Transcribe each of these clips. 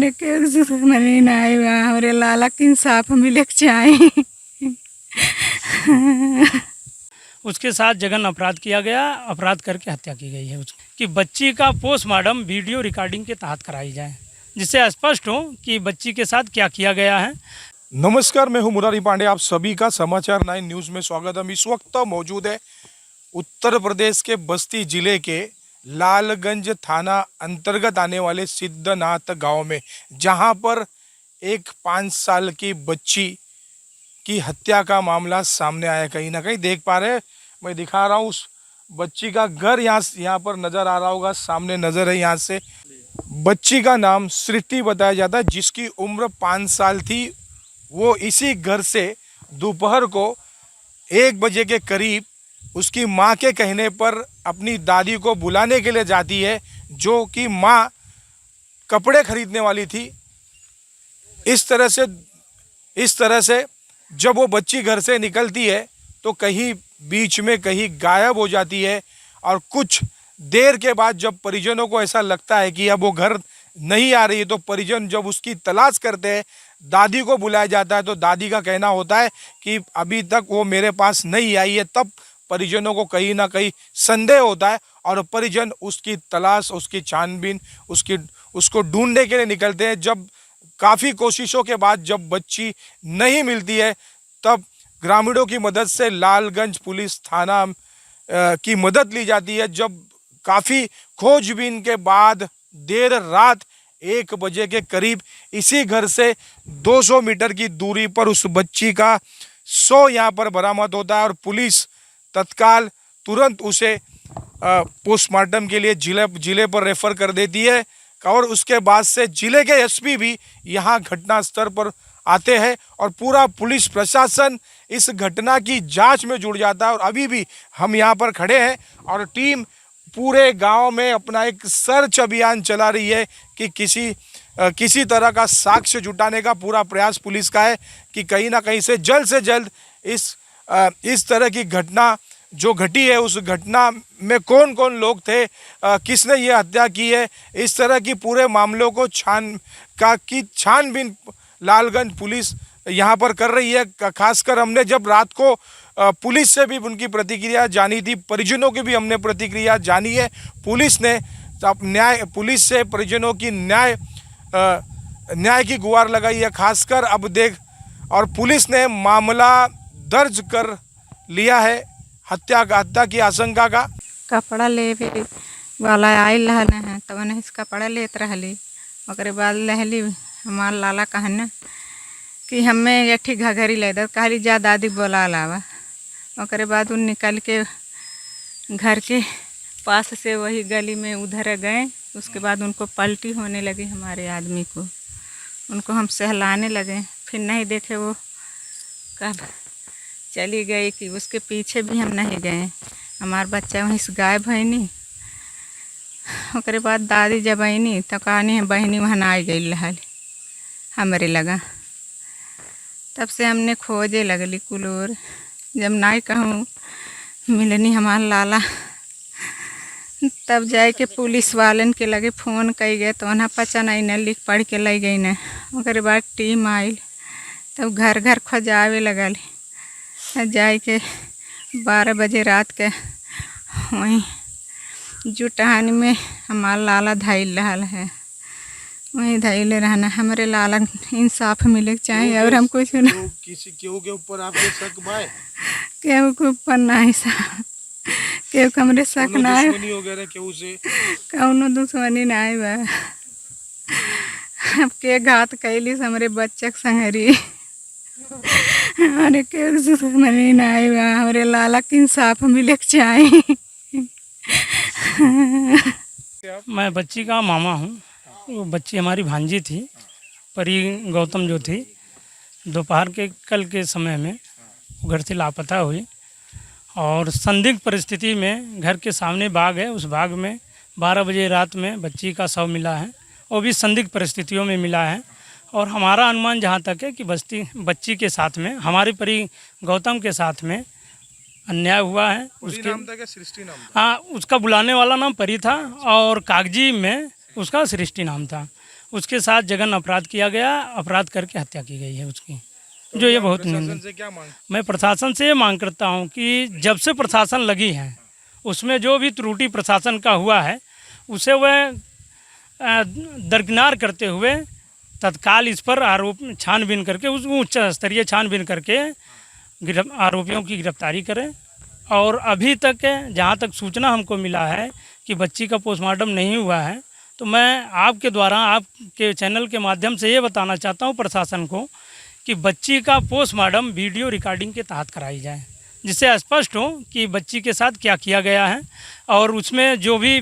मैंने मैंने नहीं हमारे लाला की इंसाफ मिले चाहिए। उसके साथ जघन अपराध किया गया, अपराध करके हत्या की गई है उसकी। कि बच्ची का पोस्टमार्टम वीडियो रिकॉर्डिंग के तहत कराई जाए, जिससे स्पष्ट हो कि बच्ची के साथ क्या किया गया है। नमस्कार, मैं हूं मुरारी पांडे। आप सभी का समाचार 9 न्यूज़ में स्वागत है। हम इस वक्त मौजूद है उत्तर प्रदेश के बस्ती जिले के लालगंज थाना अंतर्गत आने वाले सिद्धनाथ गांव में, जहां पर एक 5 साल की बच्ची की हत्या का मामला सामने आया। कहीं ना कहीं देख पा रहे हैं, मैं दिखा रहा हूँ उस बच्ची का घर यहाँ पर नज़र आ रहा होगा, सामने नज़र है। यहाँ से बच्ची का नाम सृष्टि बताया जाता है, जिसकी उम्र 5 साल थी। वो इसी घर से दोपहर को 1 बजे के करीब उसकी माँ के कहने पर अपनी दादी को बुलाने के लिए जाती है, जो कि माँ कपड़े खरीदने वाली थी। इस तरह से जब वो बच्ची घर से निकलती है तो कहीं बीच में कहीं गायब हो जाती है। और कुछ देर के बाद जब परिजनों को ऐसा लगता है कि अब वो घर नहीं आ रही है, तो परिजन जब उसकी तलाश करते हैं, दादी को बुलाया जाता है, तो दादी का कहना होता है कि अभी तक वो मेरे पास नहीं आई है। तब परिजनों को कहीं ना कहीं संदेह होता है और परिजन उसकी तलाश, उसकी छानबीन, उसको ढूंढने के लिए निकलते हैं। जब काफ़ी कोशिशों के बाद जब बच्ची नहीं मिलती है, तब ग्रामीणों की मदद से लालगंज पुलिस थाना की मदद ली जाती है। जब काफ़ी खोजबीन के बाद देर रात 1 बजे के करीब इसी घर से 200 मीटर की दूरी पर उस बच्ची का शव यहाँ पर बरामद होता है और पुलिस तत्काल तुरंत उसे पोस्टमार्टम के लिए जिले पर रेफर कर देती है। और उसके बाद से जिले के एसपी भी यहाँ घटना स्थल पर आते हैं और पूरा पुलिस प्रशासन इस घटना की जांच में जुड़ जाता है। और अभी भी हम यहाँ पर खड़े हैं और टीम पूरे गांव में अपना एक सर्च अभियान चला रही है कि किसी तरह का साक्ष्य जुटाने का पूरा प्रयास पुलिस का है कि कहीं ना कहीं से जल्द इस तरह की घटना जो घटी है, उस घटना में कौन कौन लोग थे, किसने ये हत्या की है, इस तरह की पूरे मामलों को छानबीन लालगंज पुलिस यहाँ पर कर रही है। खासकर हमने जब रात को पुलिस से भी उनकी प्रतिक्रिया जानी थी, परिजनों की भी हमने प्रतिक्रिया जानी है। पुलिस ने पुलिस से परिजनों की न्याय की गुहार लगाई है। खासकर अब और पुलिस ने मामला दर्ज कर लिया है हत्या की आशंका का। कपड़ा ले वाला आयल है, तब नहीं कपड़ा लेत रहली। ओकरे बाद लहली हमार लाला कहना कि हमें यठी घघरी ले दे, कहली जा दादी बोला लावा। ओकरे बाद उन निकल के घर के पास से वही गली में उधर गए। उसके बाद उनको पलटी होने लगी हमारे आदमी को, उनको हम सहलाने लगे, फिर नहीं देखे वो कब चली गई कि उसके पीछे भी हम नहीं गए। हमार बच्चा वहीं से गायब है नहीं। ओकरे बाद दादी जब आईनी तो कहानी बहनी वहाँ आ गई रहल हमारे लगा। तब से हमने खोजे लगली कुलोर, जब नहीं कहूँ मिलनी हमार लाला, तब जाए के पुलिस वालन के लगे फ़ोन कई गए तो वहाँ पचा नहीं न लिख पढ़ के ले गई न। ओकरे बाद टीम आयल, तब घर घर खोजावे लगल। जाए के 12 बजे रात के वहीं जुटान में हमारा लाला धैल रहा है, वहीं धैल रहना। हमारे लाला इंसाफ मिले चाहिए और हम कुछ ना केहू के ऊपर आपके शक बाय? केहू के ऊपर नहीं सा, केहू के हमरे शक नहीं केहू से कौनो दुश्मनी नहीं बा। अब के घात कैली हमारे बच्चे के संगरी, हमारे के दुश्मनी नहीं बा। हमारे लाला के इंसाफ मिले चाहिए। मैं बच्ची का मामा हूँ। वो बच्ची हमारी भांजी थी, परी गौतम जो थी। दोपहर के कल के समय में घर से लापता हुई और संदिग्ध परिस्थिति में घर के सामने बाग है, उस बाग में 12 बजे रात में बच्ची का शव मिला है। वो भी संदिग्ध परिस्थितियों में मिला है। और हमारा अनुमान जहाँ तक है कि बच्ची के साथ में, हमारे परी गौतम के साथ में अन्याय हुआ है। उसके नाम था क्या? सृष्टि नाम था? हाँ, उसका बुलाने वाला नाम परी था और कागजी में उसका सृष्टि नाम था। उसके साथ जघन्य अपराध किया गया, अपराध करके हत्या की गई है उसकी, जो ये बहुत प्रशासन निंदनीय। से क्या मांग? मैं प्रशासन से ये मांग करता हूँ कि जब से प्रशासन लगी है उसमें जो भी त्रुटि प्रशासन का हुआ है उसे वह दरकिनार करते हुए तत्काल इस पर आरोप छानबीन करके उस उच्च स्तरीय छानबीन करके आरोपियों की गिरफ्तारी करें। और अभी तक जहाँ तक सूचना हमको मिला है कि बच्ची का पोस्टमार्टम नहीं हुआ है, तो मैं आपके द्वारा आपके चैनल के माध्यम से ये बताना चाहता हूँ प्रशासन को कि बच्ची का पोस्टमार्टम वीडियो रिकॉर्डिंग के तहत कराई जाए, जिससे स्पष्ट हो कि बच्ची के साथ क्या किया गया है और उसमें जो भी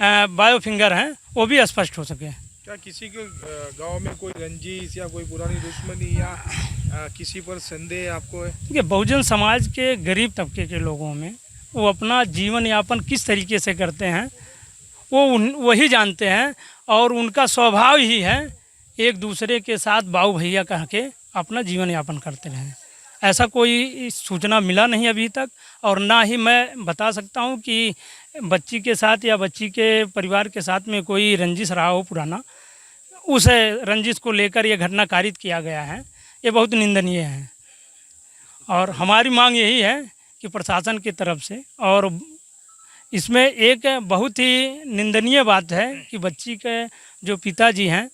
बायोफिंगर हैं वो भी स्पष्ट हो सके। क्या किसी के गांव में कोई रंजिश या कोई पुरानी दुश्मनी या किसी पर संदेह आपको है? देखिए, बहुजन समाज के गरीब तबके के लोगों में वो अपना जीवन यापन किस तरीके से करते हैं वही जानते हैं, और उनका स्वभाव ही है एक दूसरे के साथ बाऊ भैया कह के अपना जीवन यापन करते रहें। ऐसा कोई सूचना मिला नहीं अभी तक, और ना ही मैं बता सकता हूं कि बच्ची के साथ या बच्ची के परिवार के साथ में कोई रंजिश रहा हो पुराना। उस रंजिश को लेकर यह घटना कारित किया गया है, ये बहुत निंदनीय है। और हमारी मांग यही है कि प्रशासन की तरफ से, और इसमें एक बहुत ही निंदनीय बात है कि बच्ची के जो पिताजी हैं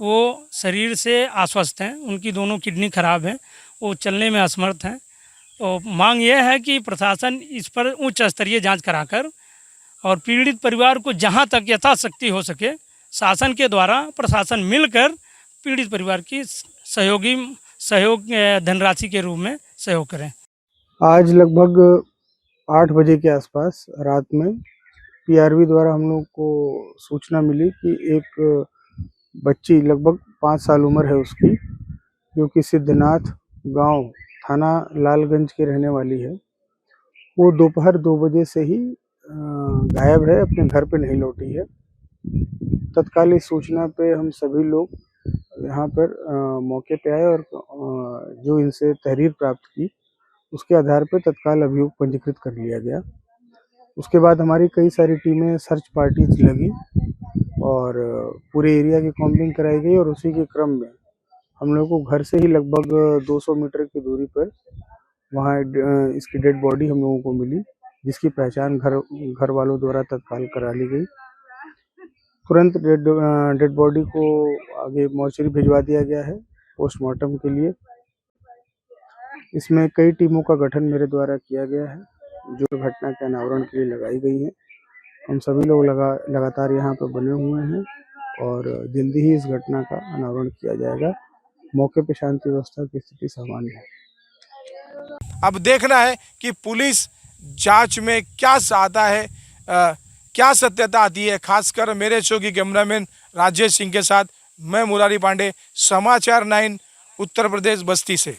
वो शरीर से अस्वस्थ हैं, उनकी दोनों किडनी खराब हैं, वो चलने में असमर्थ हैं। तो मांग ये है कि प्रशासन इस पर उच्च स्तरीय जांच कराकर और पीड़ित परिवार को जहां तक यथाशक्ति हो सके शासन के द्वारा प्रशासन मिलकर पीड़ित परिवार की सहयोग धनराशि के रूप में सहयोग करें। आज लगभग 8 बजे के आसपास रात में पीआरवी द्वारा हम लोग को सूचना मिली कि एक बच्ची लगभग 5 साल उम्र है उसकी, जो कि सिद्धनाथ गांव थाना लालगंज के रहने वाली है। वो दोपहर 2 बजे से ही गायब है, अपने घर पे नहीं लौटी है। तत्काल इस सूचना पे हम सभी लोग यहाँ पर मौके पे आए और जो इनसे तहरीर प्राप्त की उसके आधार पर तत्काल अभियोग पंजीकृत कर लिया गया। उसके बाद हमारी कई सारी टीमें सर्च पार्टीज लगी और पूरे एरिया की कॉम्बिंग कराई गई, और उसी के क्रम में हम लोग को घर से ही लगभग 200 मीटर की दूरी पर वहाँ इसकी डेड बॉडी हम लोगों को मिली, जिसकी पहचान घर वालों द्वारा तत्काल करा ली गई। तुरंत डेड बॉडी को आगे मॉर्चरी भिजवा दिया गया है पोस्टमार्टम के लिए। इसमें कई टीमों का गठन मेरे द्वारा किया गया है, जो घटना के अनावरण के लिए लगाई गई है। हम सभी लोग लगातार यहाँ पर बने हुए हैं और जल्दी ही इस घटना का अनावरण किया जाएगा। मौके पे शांति व्यवस्था की स्थिति सामान्य है। अब देखना है कि पुलिस जांच में क्या आता है, क्या सत्यता आती है। खासकर मेरे शो की कैमरामैन राजेश सिंह के साथ मैं मुरारी पांडे, समाचार 9 उत्तर प्रदेश बस्ती से।